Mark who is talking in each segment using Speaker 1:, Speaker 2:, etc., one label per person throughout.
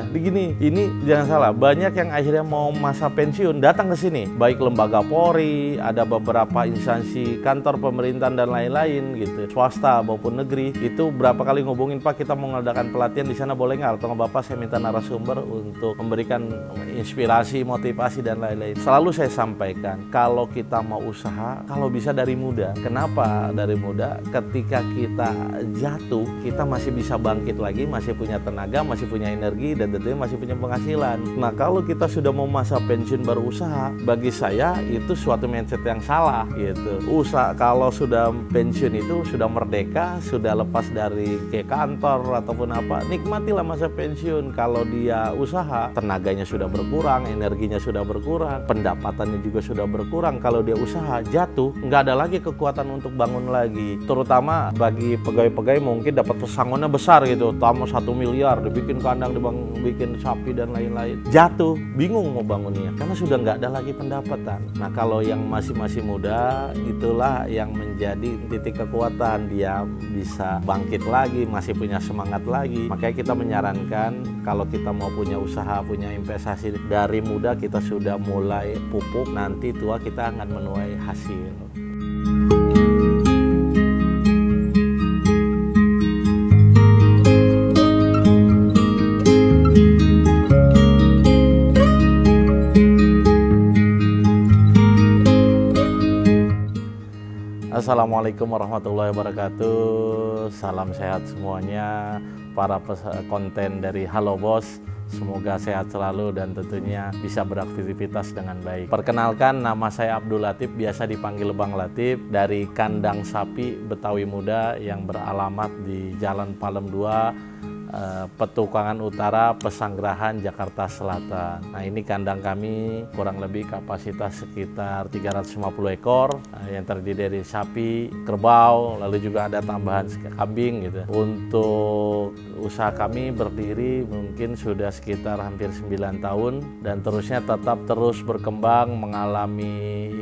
Speaker 1: Nah, begini, ini jangan salah, banyak yang akhirnya mau masa pensiun datang ke sini, baik lembaga Polri, ada beberapa instansi kantor pemerintahan dan lain-lain gitu, swasta maupun negeri. Itu berapa kali ngubungin, Pak, kita mau ngadakan pelatihan di sana, boleh nggak? Atau Bapak, saya minta narasumber untuk memberikan inspirasi, motivasi dan lain-lain. Selalu saya sampaikan, kalau kita mau usaha, kalau bisa dari muda. Kenapa dari muda? Ketika kita jatuh, kita masih bisa bangkit lagi, masih punya tenaga, masih punya energi, dan tentunya masih punya penghasilan. Nah, kalau kita sudah mau masa pensiun baru usaha, bagi saya itu suatu mindset yang salah gitu. Usaha kalau sudah pensiun itu sudah merdeka, sudah lepas dari ke kantor ataupun apa, nikmatilah masa pensiun. Kalau dia usaha, tenaganya sudah berkurang, energinya sudah berkurang, pendapatannya juga sudah berkurang. Kalau dia usaha, jatuh, nggak ada lagi kekuatan untuk bangun lagi. Terutama bagi pegawai-pegawai mungkin dapat pesangonnya besar gitu, tamu 1 miliar, dibikin kandang, dibikin sapi dan lain-lain. Jatuh, bingung mau bangunnya karena sudah nggak ada lagi pendapatan. Nah, kalau yang masih muda, itulah yang menjadi titik kekuatan, dia bisa bangkit lagi, masih punya semangat lagi. Makanya kita menyarankan kalau kita mau punya usaha, punya investasi, dari muda kita sudah mulai pupuk, nanti tua kita akan menuai hasil. Assalamualaikum warahmatullahi wabarakatuh. Salam sehat semuanya, para konten dari Halo Bos. Semoga sehat selalu dan tentunya bisa beraktivitas dengan baik. Perkenalkan, nama saya Abdul Latif, biasa dipanggil Bang Latif, dari kandang sapi Betawi Muda yang beralamat di Jalan Palem 2, Petukangan Utara, Pesanggerahan, Jakarta Selatan. Nah, ini kandang kami kurang lebih kapasitas sekitar 350 ekor yang terdiri dari sapi, kerbau, lalu juga ada tambahan kambing gitu. Untuk usaha kami berdiri mungkin sudah sekitar hampir 9 tahun dan terusnya tetap terus berkembang, mengalami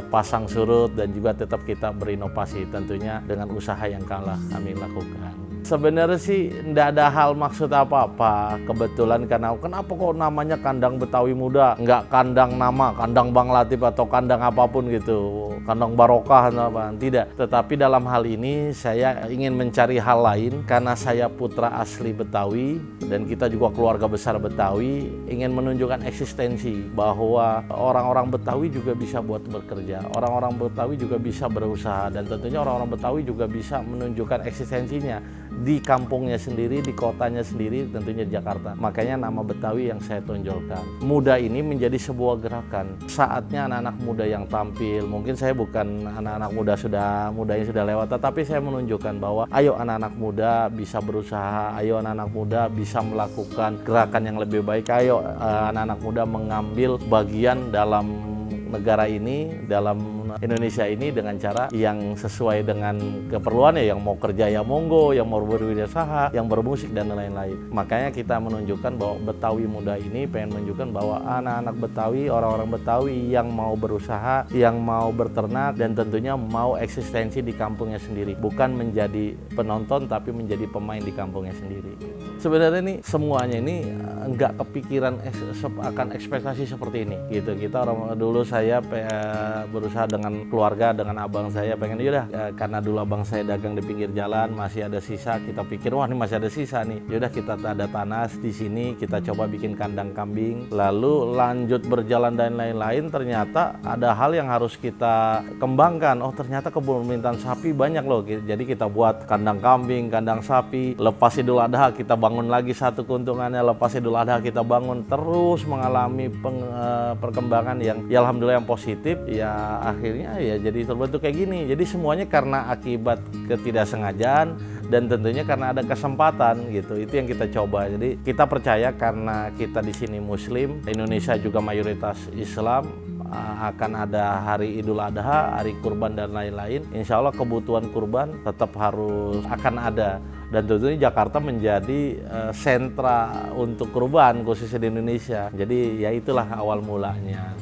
Speaker 1: pasang surut dan juga tetap kita berinovasi tentunya dengan usaha yang kami lakukan. Sebenarnya sih tidak ada hal maksud apa-apa, kebetulan karena kenapa kok namanya kandang Betawi Muda, nggak kandang nama, kandang Bang Latif atau kandang apapun gitu, kandang barokah atau apa, tidak. Tetapi dalam hal ini saya ingin mencari hal lain, karena saya putra asli Betawi dan kita juga keluarga besar Betawi, ingin menunjukkan eksistensi bahwa orang-orang Betawi juga bisa buat bekerja, orang-orang Betawi juga bisa berusaha, dan tentunya orang-orang Betawi juga bisa menunjukkan eksistensinya di kampungnya sendiri, di kotanya sendiri, tentunya Jakarta. Makanya nama Betawi yang saya tonjolkan. Muda ini menjadi sebuah gerakan. Saatnya anak-anak muda yang tampil. Mungkin saya bukan anak-anak muda mudanya sudah lewat, tetapi saya menunjukkan bahwa ayo anak-anak muda bisa berusaha, ayo anak-anak muda bisa melakukan gerakan yang lebih baik, ayo anak-anak muda mengambil bagian dalam negara ini, dalam Indonesia ini dengan cara yang sesuai dengan keperluannya, yang mau kerja ya monggo, yang mau berwirausaha, yang bermusik dan lain-lain. Makanya kita menunjukkan bahwa Betawi Muda ini pengen menunjukkan bahwa anak-anak Betawi, orang-orang Betawi yang mau berusaha, yang mau berternak dan tentunya mau eksistensi di kampungnya sendiri, bukan menjadi penonton tapi menjadi pemain di kampungnya sendiri. Sebenarnya ini semuanya ini nggak kepikiran akan ekspektasi seperti ini gitu. Kita orang dulu saya berusaha dengan keluarga, dengan abang saya pengen yaudah, karena dulu abang saya dagang di pinggir jalan, masih ada sisa, kita pikir wah ini masih ada sisa nih, yaudah kita ada tanah di sini, kita coba bikin kandang kambing, lalu lanjut berjalan dan lain-lain. Ternyata ada hal yang harus kita kembangkan. Oh, ternyata permintaan sapi banyak loh, jadi kita buat kandang kambing, kandang sapi. Lepas Idul Adha kita bangun lagi satu keuntungannya, lepas Idul Adha kita bangun, terus mengalami perkembangan yang ya alhamdulillah yang positif. Ya akhirnya ya jadi terbentuk kayak gini. Jadi semuanya karena akibat ketidaksengajaan dan tentunya karena ada kesempatan gitu. Itu yang kita coba. Jadi kita percaya karena kita di sini Muslim, Indonesia juga mayoritas Islam, akan ada hari Idul Adha, hari kurban dan lain-lain. Insya Allah kebutuhan kurban tetap harus akan ada. Dan tentunya Jakarta menjadi sentra untuk kurban khususnya di Indonesia. Jadi ya itulah awal mulanya.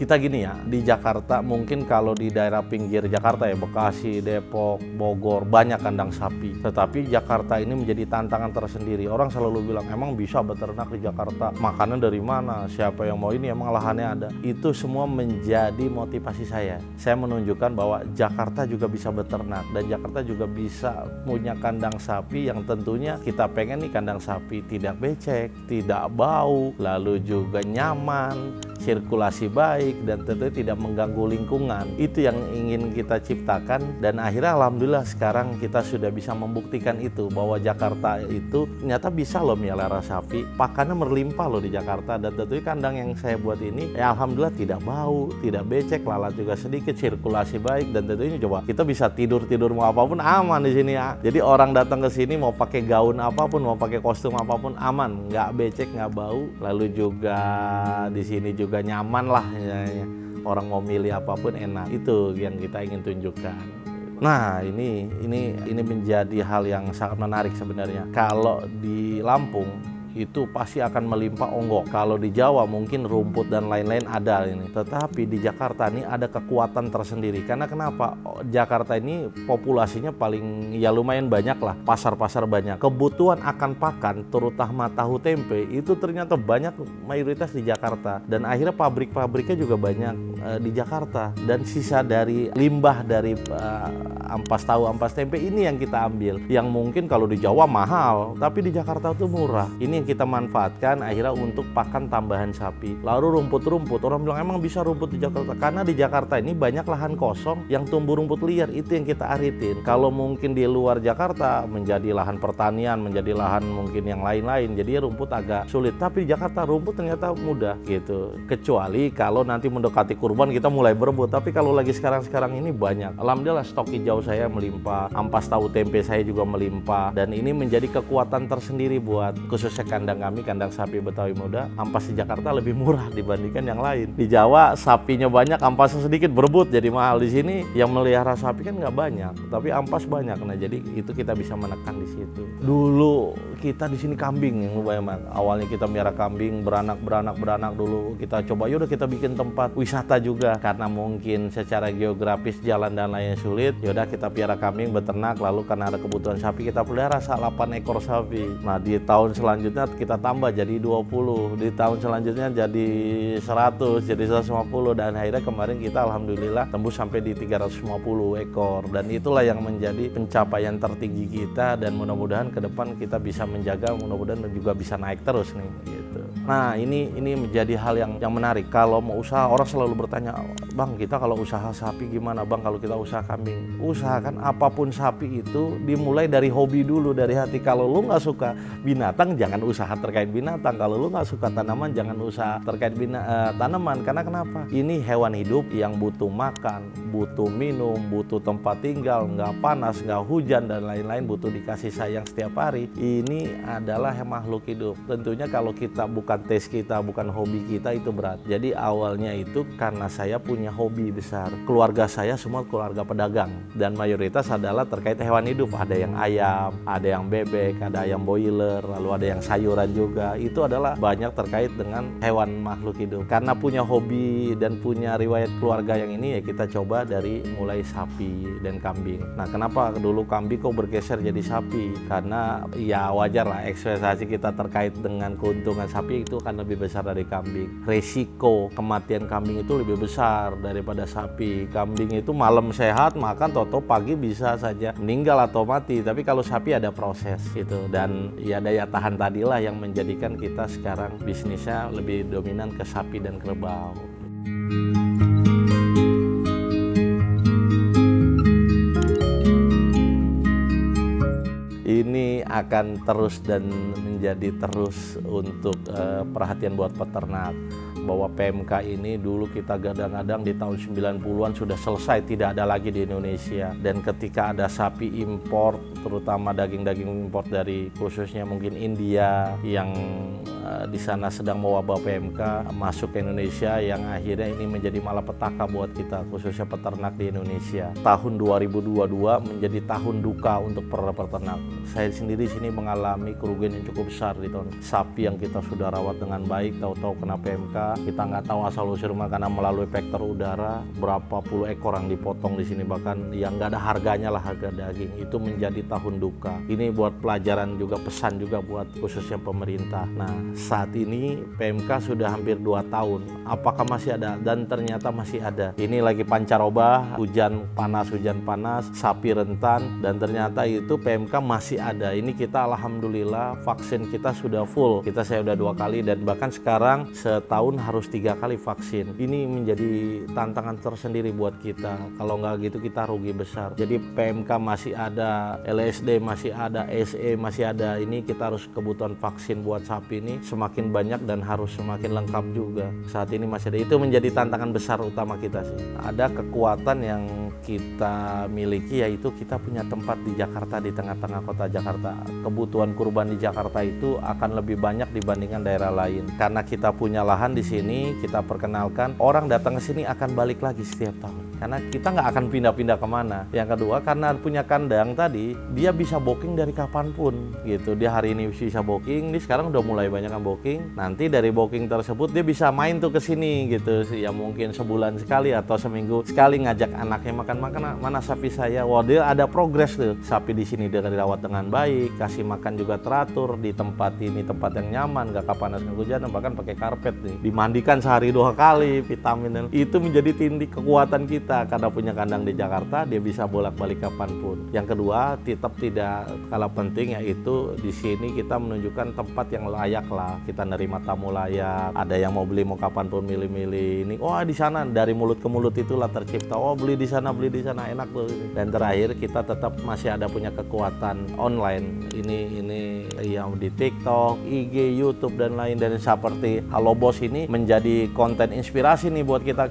Speaker 1: kita gini ya, di Jakarta mungkin kalau di daerah pinggir Jakarta ya, Bekasi, Depok, Bogor, banyak kandang sapi. Tetapi Jakarta ini menjadi tantangan tersendiri. Orang selalu bilang, emang bisa beternak di Jakarta? Makanan dari mana? Siapa yang mau ini? Emang lahannya ada? Itu semua menjadi motivasi saya. Saya menunjukkan bahwa Jakarta juga bisa beternak dan Jakarta juga bisa punya kandang sapi yang tentunya kita pengen nih kandang sapi tidak becek, tidak bau, lalu juga nyaman, sirkulasi baik, dan tentunya tidak mengganggu lingkungan. Itu yang ingin kita ciptakan, dan akhirnya alhamdulillah sekarang kita sudah bisa membuktikan itu, bahwa Jakarta itu ternyata bisa loh melihara sapi. Pakannya berlimpah loh di Jakarta, dan tentunya kandang yang saya buat ini ya alhamdulillah tidak bau, tidak becek, lalat juga sedikit, sirkulasi baik, dan tentunya coba kita bisa tidur mau apapun aman di sini ya. Jadi orang datang ke sini mau pakai gaun apapun, mau pakai kostum apapun aman, nggak becek, nggak bau. Lalu juga di sini juga nyaman lah ya. Orang mau milih apapun enak. Itu yang kita ingin tunjukkan. Nah, ini menjadi hal yang sangat menarik sebenarnya. Kalau di Lampung itu pasti akan melimpah onggok. Kalau di Jawa mungkin rumput dan lain-lain ada ini. Tetapi di Jakarta ini ada kekuatan tersendiri. Karena kenapa? Jakarta ini populasinya paling ya lumayan banyak lah. Pasar-pasar banyak. Kebutuhan akan pakan terutama tahu tempe itu ternyata banyak mayoritas di Jakarta. Dan akhirnya pabrik-pabriknya juga banyak di Jakarta. Dan sisa dari limbah dari ampas tahu, ampas tempe ini yang kita ambil. Yang mungkin kalau di Jawa mahal, tapi di Jakarta itu murah. Ini kita manfaatkan akhirnya untuk pakan tambahan sapi. Lalu rumput-rumput, orang bilang emang bisa rumput di Jakarta? Karena di Jakarta ini banyak lahan kosong yang tumbuh rumput liar, itu yang kita aritin. Kalau mungkin di luar Jakarta menjadi lahan pertanian, menjadi lahan mungkin yang lain-lain, jadi rumput agak sulit. Tapi di Jakarta rumput ternyata mudah gitu. Kecuali kalau nanti mendekati kurban kita mulai berebut. Tapi kalau lagi sekarang ini banyak. Alhamdulillah stok hijau saya melimpah, ampas tahu tempe saya juga melimpah, dan ini menjadi kekuatan tersendiri buat khususnya kandang kami, kandang sapi Betawi Muda. Ampas di Jakarta lebih murah dibandingkan yang lain. Di Jawa sapinya banyak, ampasnya sedikit, berebut jadi mahal. Di sini yang melihara sapi kan nggak banyak, tapi ampas banyak. Nah jadi itu kita bisa menekan di situ. Dulu kita di sini kambing yang lumayan. Awalnya kita melihara kambing, beranak dulu. Kita coba yaudah kita bikin tempat wisata juga. Karena mungkin secara geografis jalan dan lainnya sulit, yaudah kita pelihara kambing, beternak. Lalu karena ada kebutuhan sapi kita pelihara 8 ekor sapi. Nah di tahun selanjutnya kita tambah jadi 20, di tahun selanjutnya jadi 100, jadi 150, dan akhirnya kemarin kita alhamdulillah tembus sampai di 350 ekor, dan itulah yang menjadi pencapaian tertinggi kita, dan mudah-mudahan ke depan kita bisa menjaga, mudah-mudahan juga bisa naik terus nih gitu. Nah ini menjadi hal yang menarik. Kalau mau usaha, orang selalu bertanya, Bang kita kalau usaha sapi gimana Bang, kalau kita usaha kambing? Usahakan apapun sapi itu dimulai dari hobi dulu, dari hati. Kalau lu nggak suka binatang jangan usaha terkait binatang. Kalau lu nggak suka tanaman jangan usaha terkait tanaman. Karena kenapa? Ini hewan hidup yang butuh makan, butuh minum, butuh tempat tinggal, nggak panas, nggak hujan, dan lain-lain, butuh dikasih sayang setiap hari. Ini adalah makhluk hidup. Tentunya kalau kita bukan tes kita, bukan hobi kita, itu berat. Jadi awalnya itu karena saya punya hobi besar. Keluarga saya semua keluarga pedagang, dan mayoritas adalah terkait hewan hidup. Ada yang ayam, ada yang bebek, ada ayam boiler, lalu ada yang sayuran juga. Itu adalah banyak terkait dengan hewan makhluk hidup. Karena punya hobi dan punya riwayat keluarga yang ini, ya kita coba dari mulai sapi dan kambing. Nah kenapa dulu kambing kok bergeser jadi sapi? Karena ya wajar lah, ekspektasi kita terkait dengan keuntungan sapi itu kan lebih besar dari kambing. Resiko kematian kambing itu lebih besar daripada sapi. Kambing itu malam sehat makan, toto pagi bisa saja meninggal atau mati. Tapi kalau sapi ada proses gitu, dan ya daya tahan tadilah yang menjadikan kita sekarang bisnisnya lebih dominan ke sapi dan kerbau. Ini akan terus dan menjadi terus untuk perhatian buat peternak, bahwa PMK ini dulu kita kadang-kadang di tahun 90-an sudah selesai, tidak ada lagi di Indonesia. Dan ketika ada sapi impor, terutama daging-daging impor dari khususnya mungkin India yang di sana sedang mewabah PMK masuk ke Indonesia, yang akhirnya ini menjadi malapetaka buat kita, khususnya peternak di Indonesia. Tahun 2022 menjadi tahun duka untuk para peternak. Saya sendiri sini mengalami kerugian yang cukup besar di tahun. Sapi yang kita sudah rawat dengan baik, tahu-tahu kena PMK. Kita nggak tahu asal usulnya karena melalui vektor udara. Berapa puluh ekor yang dipotong di sini, bahkan yang nggak ada harganya lah, harga daging. Itu menjadi tahun duka. Ini buat pelajaran juga, pesan juga buat khususnya pemerintah. Nah, saat ini PMK sudah hampir 2 tahun. Apakah masih ada? Dan ternyata masih ada. Ini lagi pancaroba, hujan panas, sapi rentan, dan ternyata itu PMK masih ada. Ini kita alhamdulillah vaksin kita sudah full. Saya udah 2 kali, dan bahkan sekarang setahun harus 3 kali vaksin. Ini menjadi tantangan tersendiri buat kita. Kalau nggak gitu kita rugi besar. Jadi PMK masih ada, LSD masih ada, SE masih ada. Ini kita harus kebutuhan vaksin buat sapi ini semakin banyak dan harus semakin lengkap juga. Saat ini masih ada. Itu menjadi tantangan besar utama kita sih. Ada kekuatan yang kita miliki, yaitu kita punya tempat di Jakarta, di tengah-tengah kota Jakarta. Kebutuhan kurban di Jakarta itu akan lebih banyak dibandingkan daerah lain. Karena kita punya lahan di sini, kita perkenalkan, orang datang ke sini akan balik lagi setiap tahun. Karena kita nggak akan pindah-pindah kemana. Yang kedua, karena punya kandang tadi, dia bisa booking dari kapanpun gitu. Dia hari ini bisa booking, dia sekarang udah mulai banyak yang booking. Nanti dari booking tersebut dia bisa main tuh ke sini gitu. Ya mungkin sebulan sekali atau seminggu sekali ngajak anaknya makan, mana sapi saya. Wah, dia ada progres tuh. Sapi di sini dia dirawat dengan baik, kasih makan juga teratur di tempat ini, tempat yang nyaman, nggak kepanas kehujanan, bahkan pakai karpet nih. Dimandikan sehari 2 kali, vitamin. Itu menjadi tindik kekuatan kita. Karena punya kandang di Jakarta, dia bisa bolak-balik kapanpun. Yang kedua, tetap tidak kalah penting, yaitu di sini kita menunjukkan tempat yang layak lah. Kita nerima tamu layak. Ada yang mau beli mau kapanpun milih-milih. Ini, wah di sana, dari mulut ke mulut itulah tercipta. Oh beli di sana enak tuh. Dan terakhir kita tetap masih ada punya kekuatan online. Ini yang di TikTok, IG, YouTube dan lain. Dan seperti Halo Bos ini menjadi konten inspirasi nih buat kita.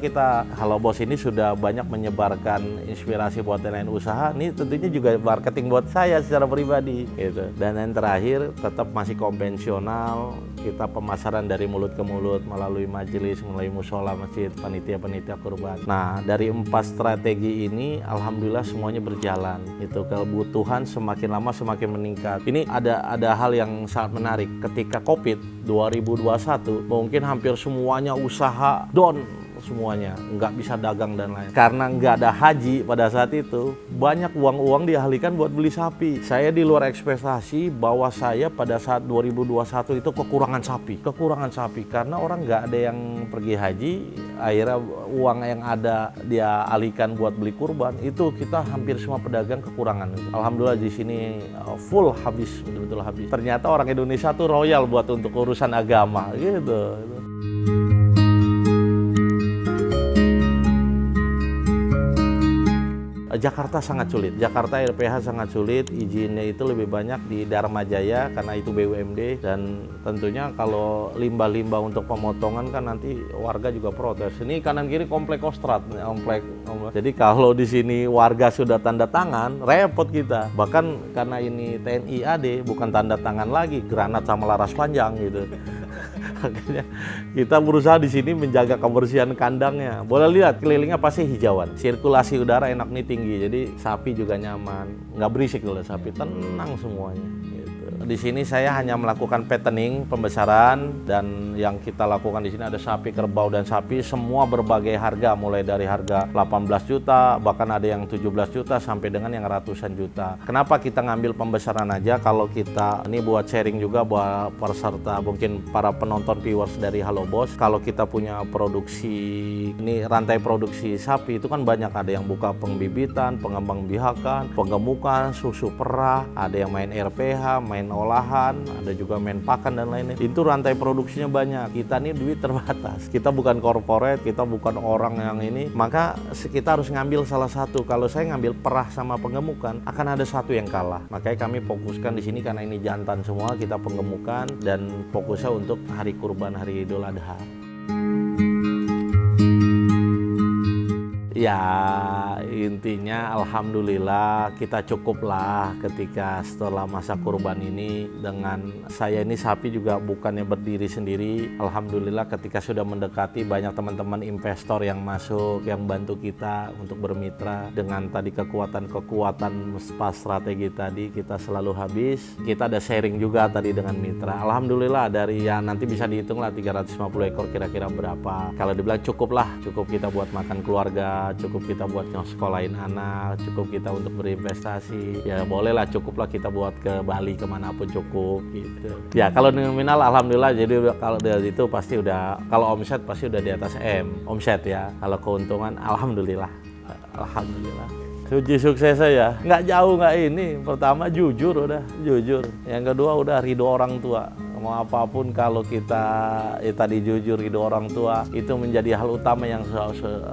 Speaker 1: Halo Bos ini sudah banyak menyebarkan inspirasi buat lain usaha. Ini tentunya juga marketing buat saya secara pribadi gitu. Dan yang terakhir tetap masih konvensional. Kita pemasaran dari mulut ke mulut melalui majelis, melalui musola, masjid, panitia kurban. Nah, dari 4 strategi ini alhamdulillah semuanya berjalan. Itu kebutuhan semakin lama semakin meningkat. Ini ada hal yang sangat menarik. Ketika Covid 2021 mungkin hampir semuanya usaha down, semuanya nggak bisa dagang dan lain, karena nggak ada haji pada saat itu. Banyak uang dialihkan buat beli sapi. Saya di luar ekspektasi bahwa saya pada saat 2021 itu kekurangan sapi karena orang nggak ada yang pergi haji. Akhirnya uang yang ada dia alihkan buat beli kurban. Itu kita hampir semua pedagang kekurangan. Alhamdulillah di sini full habis, betul-betul habis. Ternyata orang Indonesia tuh royal buat untuk urusan agama gitu. Jakarta sangat sulit. Jakarta RPH sangat sulit. Izinnya itu lebih banyak di Dharma Jaya karena itu BUMD, dan tentunya kalau limbah-limbah untuk pemotongan kan nanti warga juga protes. Ini kanan kiri komplek Kostrad, komplek. Jadi kalau di sini warga sudah tanda tangan, repot kita. Bahkan karena ini TNI AD bukan tanda tangan lagi, granat sama laras panjang gitu. Akhirnya kita berusaha di sini menjaga kebersihan kandangnya. Boleh lihat kelilingnya pasti hijauan, sirkulasi udara enak nih tinggi, jadi sapi juga nyaman, nggak berisik loh sapi, tenang semuanya. Di sini saya hanya melakukan fattening, pembesaran, dan yang kita lakukan di sini ada sapi, kerbau, dan sapi semua berbagai harga, mulai dari harga 18 juta, bahkan ada yang 17 juta sampai dengan yang ratusan juta. Kenapa kita ngambil pembesaran aja? Kalau kita ini buat sharing juga buat peserta, mungkin para penonton viewers dari Halo Bos. Kalau kita punya produksi, ini rantai produksi sapi itu kan banyak, ada yang buka pembibitan, pengembang biakan, penggemukan, susu perah, ada yang main RPH, main olahan, ada juga main pakan dan lainnya. Itu rantai produksinya banyak. Kita nih duit terbatas. Kita bukan corporate, kita bukan orang yang ini. Maka kita harus ngambil salah satu. Kalau saya ngambil perah sama penggemukan, akan ada satu yang kalah. Makanya kami fokuskan di sini karena ini jantan semua, kita penggemukan dan fokusnya untuk hari kurban, hari Idul Adha. Ya, intinya alhamdulillah kita cukuplah ketika setelah masa kurban ini. Dengan saya ini sapi juga bukannya berdiri sendiri. Alhamdulillah ketika sudah mendekati banyak teman-teman investor yang masuk, yang bantu kita untuk bermitra. Dengan tadi kekuatan pas strategi tadi kita selalu habis. Kita ada sharing juga tadi dengan mitra. Alhamdulillah dari ya nanti bisa dihitung lah 350 ekor kira-kira berapa. Kalau dibilang cukup kita buat makan keluarga, cukup kita buat sekolahin anak, cukup kita untuk berinvestasi. Ya bolehlah, cukuplah kita buat ke Bali kemanapun cukup gitu. Ya kalau nominal alhamdulillah, jadi kalau dari itu pasti udah, kalau omset pasti udah di atas omset ya. Kalau keuntungan alhamdulillah. Kunci sukses saya nggak jauh, nggak ini. Pertama jujur, jujur. Yang kedua udah ridho orang tua. Mau apapun kalau kita tadi jujur, ridho orang tua itu menjadi hal utama yang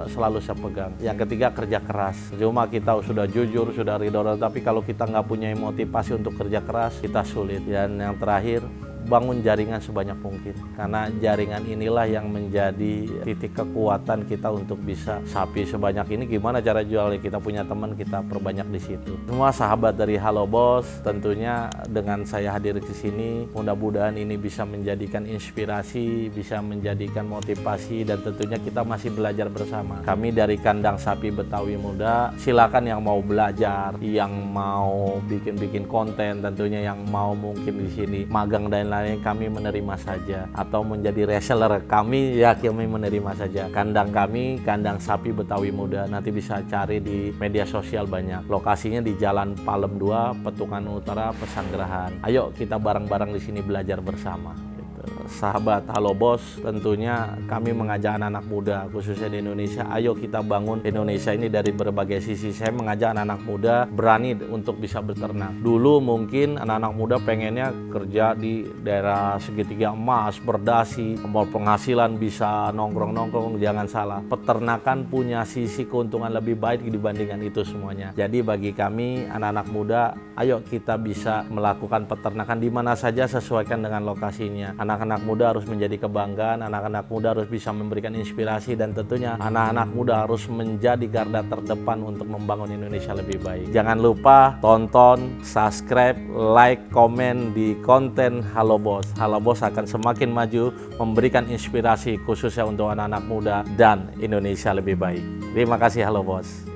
Speaker 1: selalu saya pegang. Yang ketiga kerja keras. Cuma kita sudah jujur, sudah ridho orang, tapi kalau kita nggak punya motivasi untuk kerja keras, kita sulit. Dan yang terakhir, bangun jaringan sebanyak mungkin, karena jaringan inilah yang menjadi titik kekuatan kita untuk bisa sapi sebanyak ini. Gimana cara jualnya? Kita punya teman, kita perbanyak di situ. Semua sahabat dari Halo Bos, tentunya dengan saya hadir di sini, mudah-mudahan ini bisa menjadikan inspirasi, bisa menjadikan motivasi, dan tentunya kita masih belajar bersama. Kami dari Kandang Sapi Betawi Muda, silakan yang mau belajar, yang mau bikin konten, tentunya yang mau mungkin di sini magang dan lain, kami menerima saja, atau menjadi reseller kami menerima saja. Kandang kami, Kandang Sapi Betawi Muda, nanti bisa cari di media sosial banyak. Lokasinya di Jalan Palem 2, Petungan Utara, Pesanggerahan. Ayo kita bareng-bareng di sini belajar bersama. Sahabat Halo Bos, tentunya kami mengajak anak-anak muda khususnya di Indonesia, ayo kita bangun Indonesia ini dari berbagai sisi. Saya mengajak anak-anak muda berani untuk bisa beternak. Dulu mungkin anak-anak muda pengennya kerja di daerah segitiga emas, berdasi, penghasilan bisa nongkrong-nongkrong. Jangan salah, peternakan punya sisi keuntungan lebih baik dibandingkan itu semuanya. Jadi bagi kami anak-anak muda, ayo kita bisa melakukan peternakan di mana saja, sesuaikan dengan lokasinya. Anak-anak muda harus menjadi kebanggaan, anak-anak muda harus bisa memberikan inspirasi, dan tentunya anak-anak muda harus menjadi garda terdepan untuk membangun Indonesia lebih baik. Jangan lupa tonton, subscribe, like, komen di konten Halo Bos. Halo Bos akan semakin maju, memberikan inspirasi khususnya untuk anak-anak muda dan Indonesia lebih baik. Terima kasih Halo Bos.